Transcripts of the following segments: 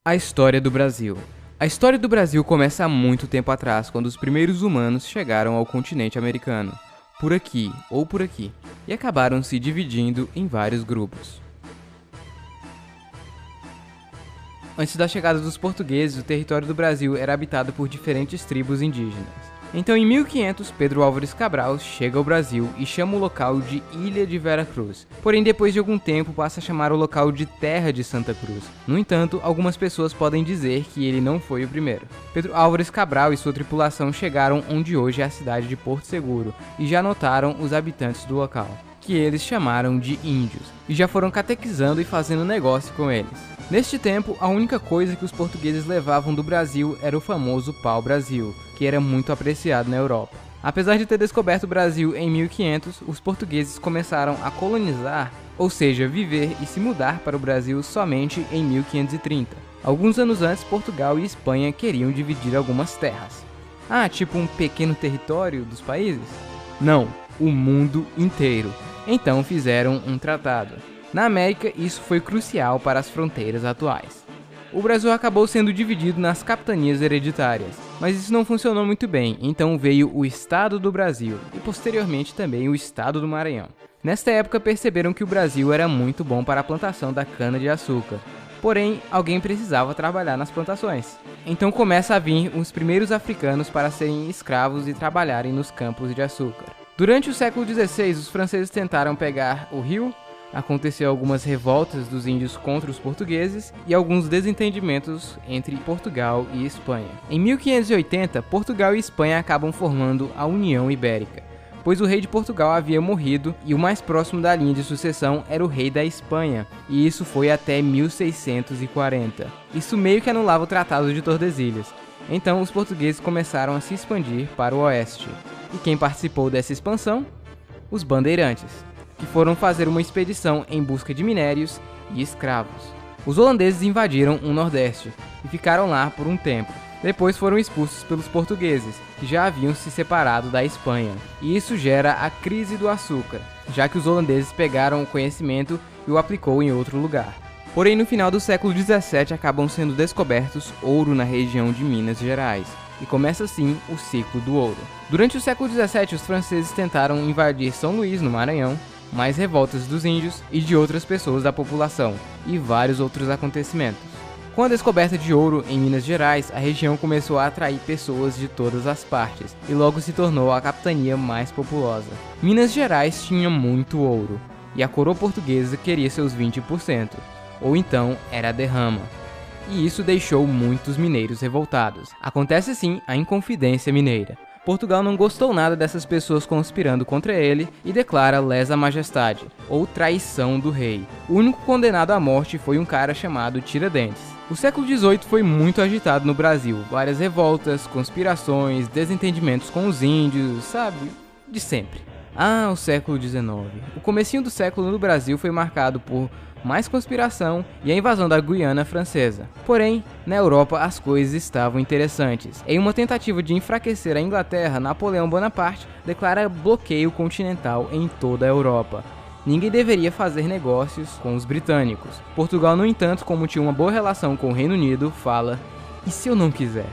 A história do Brasil. A história do Brasil começa há muito tempo atrás, quando os primeiros humanos chegaram ao continente americano, por aqui ou por aqui, e acabaram se dividindo em vários grupos. Antes da chegada dos portugueses, o território do Brasil era habitado por diferentes tribos indígenas. Então, em 1500, Pedro Álvares Cabral chega ao Brasil e chama o local de Ilha de Vera Cruz. Porém, depois de algum tempo, passa a chamar o local de Terra de Santa Cruz. No entanto, algumas pessoas podem dizer que ele não foi o primeiro. Pedro Álvares Cabral e sua tripulação chegaram onde hoje é a cidade de Porto Seguro e já notaram os habitantes do local, que eles chamaram de índios, e já foram catequizando e fazendo negócio com eles. Neste tempo, a única coisa que os portugueses levavam do Brasil era o famoso pau-brasil, que era muito apreciado na Europa. Apesar de ter descoberto o Brasil em 1500, os portugueses começaram a colonizar, ou seja, viver e se mudar para o Brasil somente em 1530. Alguns anos antes, Portugal e Espanha queriam dividir algumas terras. Ah, tipo um pequeno território dos países? Não, o mundo inteiro. Então fizeram um tratado. Na América, isso foi crucial para as fronteiras atuais. O Brasil acabou sendo dividido nas capitanias hereditárias, mas isso não funcionou muito bem, então veio o Estado do Brasil e posteriormente também o Estado do Maranhão. Nesta época perceberam que o Brasil era muito bom para a plantação da cana-de-açúcar, porém alguém precisava trabalhar nas plantações. Então começa a vir os primeiros africanos para serem escravos e trabalharem nos campos de açúcar. Durante o século XVI, os franceses tentaram pegar o rio. Aconteceu algumas revoltas dos índios contra os portugueses e alguns desentendimentos entre Portugal e Espanha. Em 1580, Portugal e Espanha acabam formando a União Ibérica, pois o rei de Portugal havia morrido e o mais próximo da linha de sucessão era o rei da Espanha, e isso foi até 1640. Isso meio que anulava o Tratado de Tordesilhas. Então os portugueses começaram a se expandir para o oeste. E quem participou dessa expansão? Os bandeirantes, que foram fazer uma expedição em busca de minérios e escravos. Os holandeses invadiram o Nordeste e ficaram lá por um tempo. Depois foram expulsos pelos portugueses, que já haviam se separado da Espanha. E isso gera a crise do açúcar, já que os holandeses pegaram o conhecimento e o aplicou em outro lugar. Porém, no final do século XVII acabam sendo descobertos ouro na região de Minas Gerais. E começa assim o ciclo do ouro. Durante o século XVII, os franceses tentaram invadir São Luís, no Maranhão, mais revoltas dos índios e de outras pessoas da população, e vários outros acontecimentos. Com a descoberta de ouro em Minas Gerais, a região começou a atrair pessoas de todas as partes, e logo se tornou a capitania mais populosa. Minas Gerais tinha muito ouro, e a coroa portuguesa queria seus 20%, ou então era a derrama. E isso deixou muitos mineiros revoltados. Acontece assim a Inconfidência Mineira. Portugal não gostou nada dessas pessoas conspirando contra ele e declara lesa majestade, ou traição do rei. O único condenado à morte foi um cara chamado Tiradentes. O século XVIII foi muito agitado no Brasil, várias revoltas, conspirações, desentendimentos com os índios, sabe? De sempre. Ah, o século XIX. O comecinho do século no Brasil foi marcado por mais conspiração e a invasão da Guiana Francesa. Porém, na Europa as coisas estavam interessantes. Em uma tentativa de enfraquecer a Inglaterra, Napoleão Bonaparte declara bloqueio continental em toda a Europa. Ninguém deveria fazer negócios com os britânicos. Portugal, no entanto, como tinha uma boa relação com o Reino Unido, fala: "E se eu não quiser?"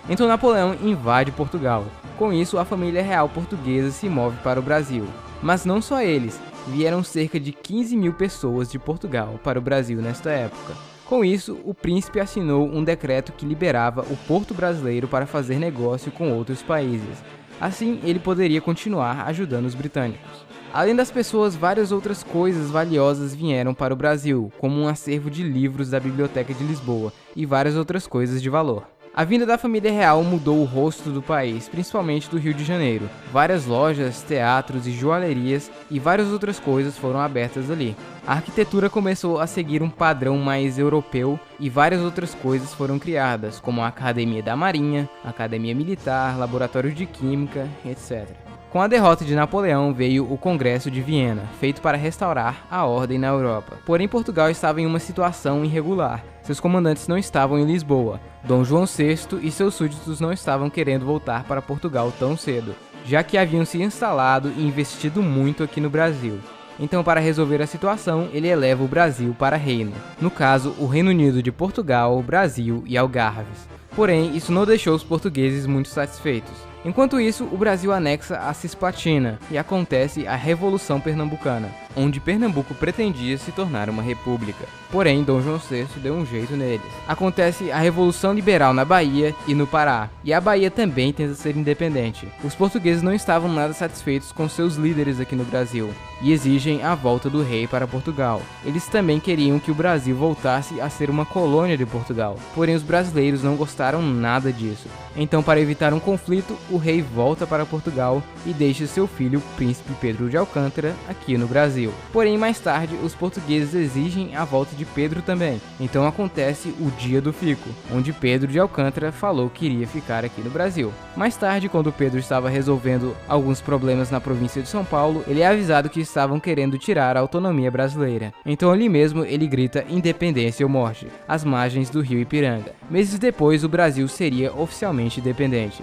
Então Napoleão invade Portugal. Com isso, a família real portuguesa se move para o Brasil. Mas não só eles, vieram cerca de 15 mil pessoas de Portugal para o Brasil nesta época. Com isso, o príncipe assinou um decreto que liberava o porto brasileiro para fazer negócio com outros países. Assim, ele poderia continuar ajudando os britânicos. Além das pessoas, várias outras coisas valiosas vieram para o Brasil, como um acervo de livros da Biblioteca de Lisboa e várias outras coisas de valor. A vinda da família real mudou o rosto do país, principalmente do Rio de Janeiro. Várias lojas, teatros e joalherias e várias outras coisas foram abertas ali. A arquitetura começou a seguir um padrão mais europeu e várias outras coisas foram criadas, como a Academia da Marinha, Academia Militar, Laboratório de Química, etc. Com a derrota de Napoleão veio o Congresso de Viena, feito para restaurar a ordem na Europa. Porém, Portugal estava em uma situação irregular. Seus comandantes não estavam em Lisboa. Dom João VI e seus súditos não estavam querendo voltar para Portugal tão cedo, já que haviam se instalado e investido muito aqui no Brasil. Então, para resolver a situação, ele eleva o Brasil para reino. No caso, o Reino Unido de Portugal, Brasil e Algarves. Porém, isso não deixou os portugueses muito satisfeitos. Enquanto isso, o Brasil anexa a Cisplatina e acontece a Revolução Pernambucana, onde Pernambuco pretendia se tornar uma república. Porém, Dom João VI deu um jeito neles. Acontece a Revolução Liberal na Bahia e no Pará, e a Bahia também tenta ser independente. Os portugueses não estavam nada satisfeitos com seus líderes aqui no Brasil, e exigem a volta do rei para Portugal. Eles também queriam que o Brasil voltasse a ser uma colônia de Portugal, porém os brasileiros não gostaram nada disso. Então, para evitar um conflito, o rei volta para Portugal e deixa seu filho, Príncipe Pedro de Alcântara, aqui no Brasil. Porém, mais tarde, os portugueses exigem a volta de Pedro também. Então acontece o Dia do Fico, onde Pedro de Alcântara falou que iria ficar aqui no Brasil. Mais tarde, quando Pedro estava resolvendo alguns problemas na província de São Paulo, ele é avisado que estavam querendo tirar a autonomia brasileira. Então ali mesmo ele grita independência ou morte, às margens do rio Ipiranga. Meses depois, o Brasil seria oficialmente independente.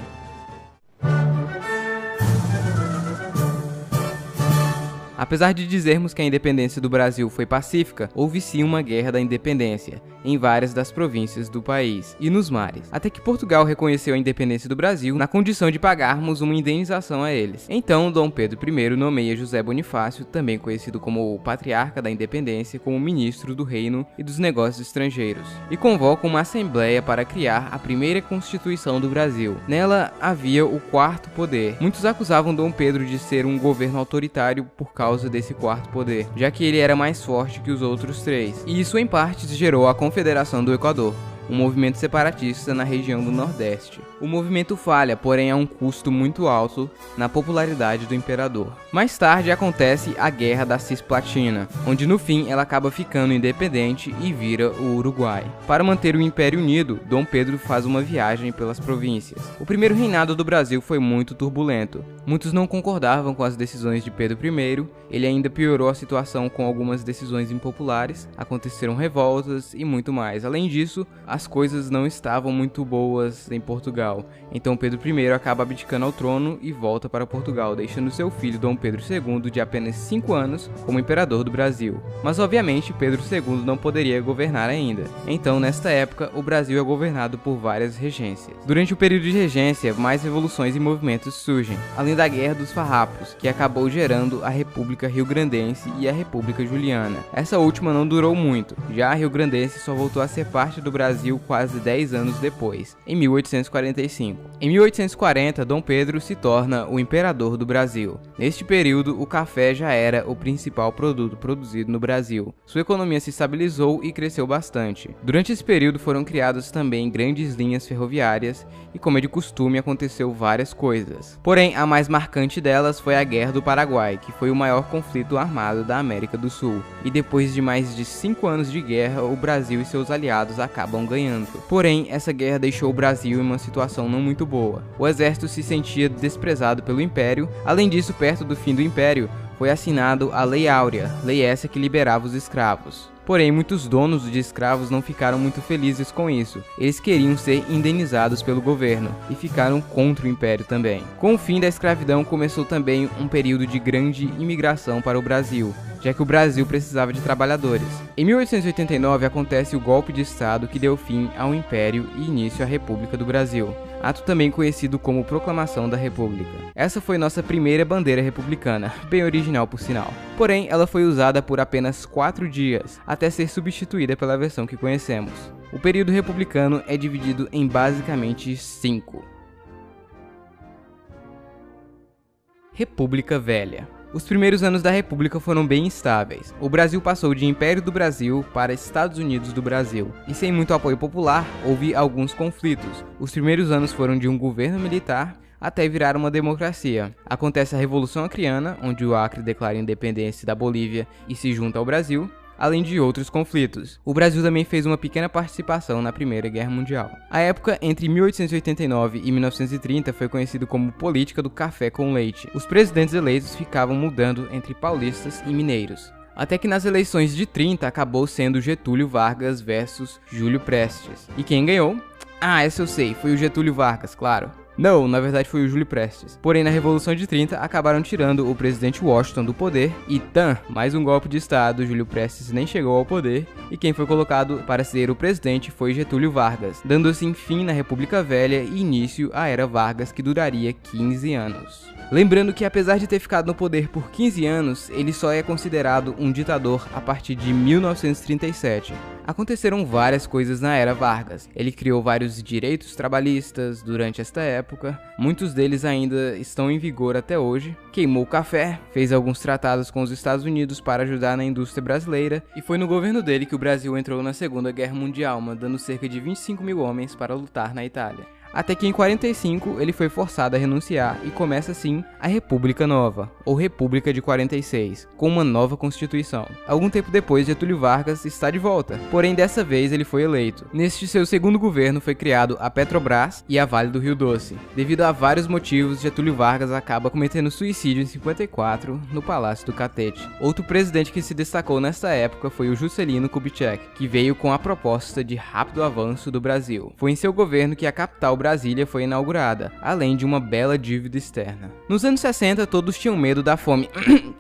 Apesar de dizermos que a independência do Brasil foi pacífica, houve sim uma guerra da independência em várias das províncias do país e nos mares, até que Portugal reconheceu a independência do Brasil na condição de pagarmos uma indenização a eles. Então, Dom Pedro I nomeia José Bonifácio, também conhecido como o Patriarca da Independência, como ministro do Reino e dos Negócios Estrangeiros, e convoca uma assembleia para criar a primeira Constituição do Brasil. Nela havia o quarto poder. Muitos acusavam Dom Pedro de ser um governo autoritário por causa desse quarto poder, já que ele era mais forte que os outros três, e isso em partes gerou a Confederação do Equador, um movimento separatista na região do Nordeste. O movimento falha, porém a um custo muito alto na popularidade do imperador. Mais tarde acontece a Guerra da Cisplatina, onde no fim ela acaba ficando independente e vira o Uruguai. Para manter o Império unido, Dom Pedro faz uma viagem pelas províncias. O primeiro reinado do Brasil foi muito turbulento. Muitos não concordavam com as decisões de Pedro I, ele ainda piorou a situação com algumas decisões impopulares, aconteceram revoltas e muito mais. Além disso, as coisas não estavam muito boas em Portugal, então Pedro I acaba abdicando ao trono e volta para Portugal, deixando seu filho Dom Pedro II, de apenas 5 anos, como imperador do Brasil. Mas obviamente Pedro II não poderia governar ainda, então nesta época o Brasil é governado por várias regências. Durante o período de regência, mais revoluções e movimentos surgem, além da Guerra dos Farrapos, que acabou gerando a República Rio-Grandense e a República Juliana. Essa última não durou muito, já a Rio-Grandense só voltou a ser parte do Brasil quase 10 anos depois, em 1845. Em 1840, Dom Pedro se torna o imperador do Brasil. Neste período, o café já era o principal produto produzido no Brasil. Sua economia se estabilizou e cresceu bastante. Durante esse período foram criadas também grandes linhas ferroviárias e, como é de costume, aconteceu várias coisas. Porém, a mais marcante delas foi a Guerra do Paraguai, que foi o maior conflito armado da América do Sul. E depois de mais de 5 anos de guerra, o Brasil e seus aliados acabam ganhando. Porém, essa guerra deixou o Brasil em uma situação não muito boa. O exército se sentia desprezado pelo Império. Além disso, perto do fim do Império, foi assinado a Lei Áurea, lei essa que liberava os escravos. Porém, muitos donos de escravos não ficaram muito felizes com isso. Eles queriam ser indenizados pelo governo e ficaram contra o Império também. Com o fim da escravidão, começou também um período de grande imigração para o Brasil, já que o Brasil precisava de trabalhadores. Em 1889 acontece o golpe de Estado que deu fim ao Império e início à República do Brasil, ato também conhecido como Proclamação da República. Essa foi nossa primeira bandeira republicana, bem original por sinal. Porém, ela foi usada por apenas 4 dias, até ser substituída pela versão que conhecemos. O período republicano é dividido em basicamente 5. República Velha. Os primeiros anos da República foram bem instáveis. O Brasil passou de Império do Brasil para Estados Unidos do Brasil, e sem muito apoio popular, houve alguns conflitos. Os primeiros anos foram de um governo militar até virar uma democracia. Acontece a Revolução Acreana, onde o Acre declara a independência da Bolívia e se junta ao Brasil, além de outros conflitos. O Brasil também fez uma pequena participação na Primeira Guerra Mundial. A época entre 1889 e 1930 foi conhecido como política do café com leite. Os presidentes eleitos ficavam mudando entre paulistas e mineiros. Até que nas eleições de 30 acabou sendo Getúlio Vargas versus Júlio Prestes. E quem ganhou? Ah, essa eu sei, foi o Getúlio Vargas, claro. Não, na verdade foi o Júlio Prestes. Porém, na Revolução de 30, acabaram tirando o presidente Washington do poder e mais um golpe de estado, Júlio Prestes nem chegou ao poder e quem foi colocado para ser o presidente foi Getúlio Vargas, dando assim fim na República Velha e início à Era Vargas, que duraria 15 anos. Lembrando que apesar de ter ficado no poder por 15 anos, ele só é considerado um ditador a partir de 1937. Aconteceram várias coisas na Era Vargas. Ele criou vários direitos trabalhistas durante esta época, muitos deles ainda estão em vigor até hoje. Queimou o café, fez alguns tratados com os Estados Unidos para ajudar na indústria brasileira, e foi no governo dele que o Brasil entrou na Segunda Guerra Mundial, mandando cerca de 25 mil homens para lutar na Itália. Até que em 45 ele foi forçado a renunciar e começa assim a República Nova, ou República de 46, com uma nova Constituição. Algum tempo depois, Getúlio Vargas está de volta, porém dessa vez ele foi eleito. Neste seu segundo governo foi criado a Petrobras e a Vale do Rio Doce. Devido a vários motivos, Getúlio Vargas acaba cometendo suicídio em 54 no Palácio do Catete. Outro presidente que se destacou nesta época foi o Juscelino Kubitschek, que veio com a proposta de rápido avanço do Brasil. Foi em seu governo que a capital Brasília foi inaugurada, além de uma bela dívida externa. Nos anos 60, todos tinham medo da fome,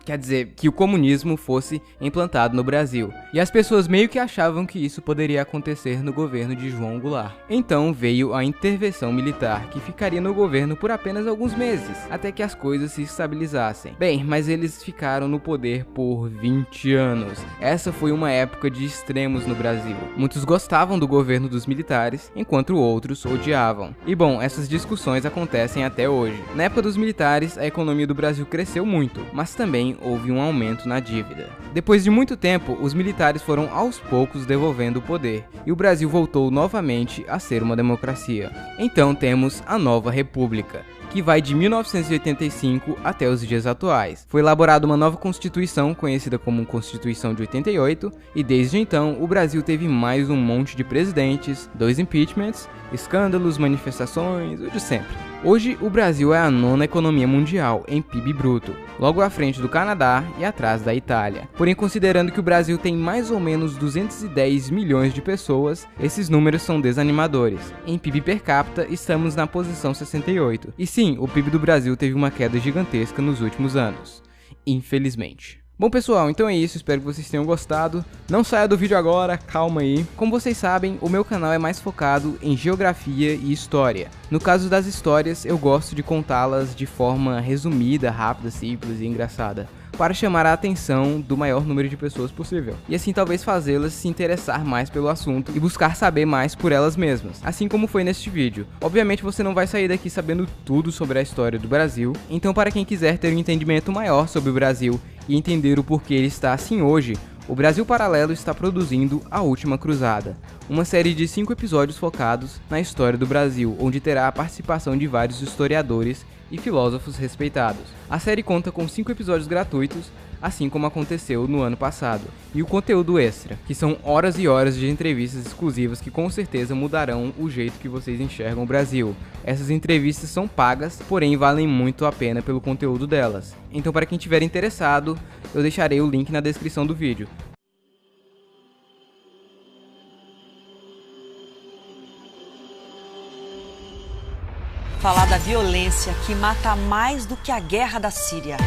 quer dizer, que o comunismo fosse implantado no Brasil, e as pessoas meio que achavam que isso poderia acontecer no governo de João Goulart. Então veio a intervenção militar, que ficaria no governo por apenas alguns meses, até que as coisas se estabilizassem. Bem, mas eles ficaram no poder por 20 anos. Essa foi uma época de extremos no Brasil. Muitos gostavam do governo dos militares, enquanto outros odiavam. E bom, essas discussões acontecem até hoje. Na época dos militares, a economia do Brasil cresceu muito, mas também houve um aumento na dívida. Depois de muito tempo, os militares foram aos poucos devolvendo o poder, e o Brasil voltou novamente a ser uma democracia. Então temos a Nova República, que vai de 1985 até os dias atuais. Foi elaborada uma nova Constituição, conhecida como Constituição de 88, e desde então o Brasil teve mais um monte de presidentes, 2 impeachments, escândalos, manifestações, o de sempre. Hoje, o Brasil é a 9ª economia mundial em PIB bruto, logo à frente do Canadá e atrás da Itália. Porém, considerando que o Brasil tem mais ou menos 210 milhões de pessoas, esses números são desanimadores. Em PIB per capita, estamos na posição 68. E sim, o PIB do Brasil teve uma queda gigantesca nos últimos anos. Infelizmente. Bom pessoal, então é isso, espero que vocês tenham gostado. Não saia do vídeo agora, calma aí. Como vocês sabem, o meu canal é mais focado em geografia e história. No caso das histórias, eu gosto de contá-las de forma resumida, rápida, simples e engraçada, para chamar a atenção do maior número de pessoas possível, e assim talvez fazê-las se interessar mais pelo assunto e buscar saber mais por elas mesmas, assim como foi neste vídeo. Obviamente você não vai sair daqui sabendo tudo sobre a história do Brasil, então para quem quiser ter um entendimento maior sobre o Brasil e entender o porquê ele está assim hoje, o Brasil Paralelo está produzindo A Última Cruzada, uma série de 5 episódios focados na história do Brasil, onde terá a participação de vários historiadores e filósofos respeitados. A série conta com 5 episódios gratuitos, assim como aconteceu no ano passado, e o conteúdo extra, que são horas e horas de entrevistas exclusivas que com certeza mudarão o jeito que vocês enxergam o Brasil. Essas entrevistas são pagas, porém valem muito a pena pelo conteúdo delas. Então para quem tiver interessado, eu deixarei o link na descrição do vídeo. Falar da violência que mata mais do que a guerra da Síria.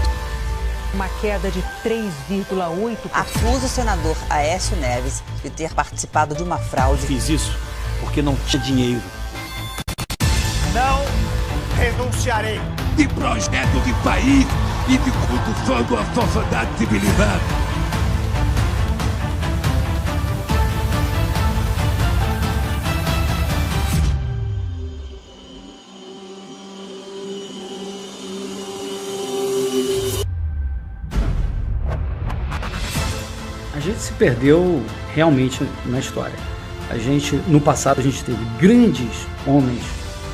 Uma queda de 3,8%. Acusa o senador Aécio Neves de ter participado de uma fraude. Fiz isso porque não tinha dinheiro. Não renunciarei. De projeto de país e de condução da sociedade civilizada. A gente se perdeu realmente na história. No passado, a gente teve grandes homens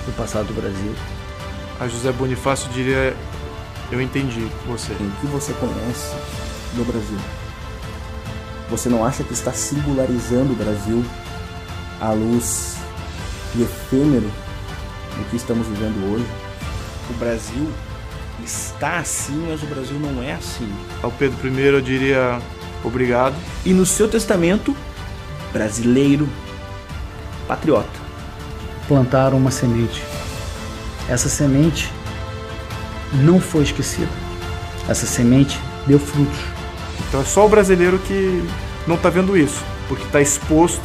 do passado do Brasil. A José Bonifácio diria, eu entendi você. O que você conhece do Brasil? Você não acha que está singularizando o Brasil à luz e efêmero do que estamos vivendo hoje? O Brasil está assim, mas o Brasil não é assim. Ao Pedro I eu diria obrigado. E no seu testamento, brasileiro, patriota. Plantaram uma semente essa semente não foi esquecida. Essa semente deu frutos. Então é só o brasileiro que não está vendo isso, porque está exposto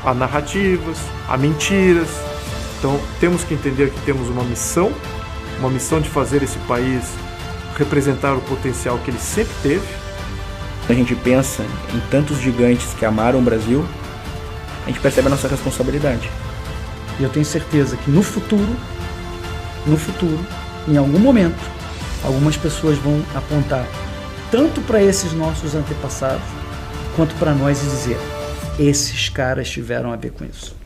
a narrativas, a mentiras. Então temos que entender que temos uma missão de fazer esse país representar o potencial que ele sempre teve. A gente pensa em tantos gigantes que amaram o Brasil, a gente percebe a nossa responsabilidade. E eu tenho certeza que no futuro, em algum momento, algumas pessoas vão apontar tanto para esses nossos antepassados, quanto para nós e dizer: esses caras tiveram a ver com isso.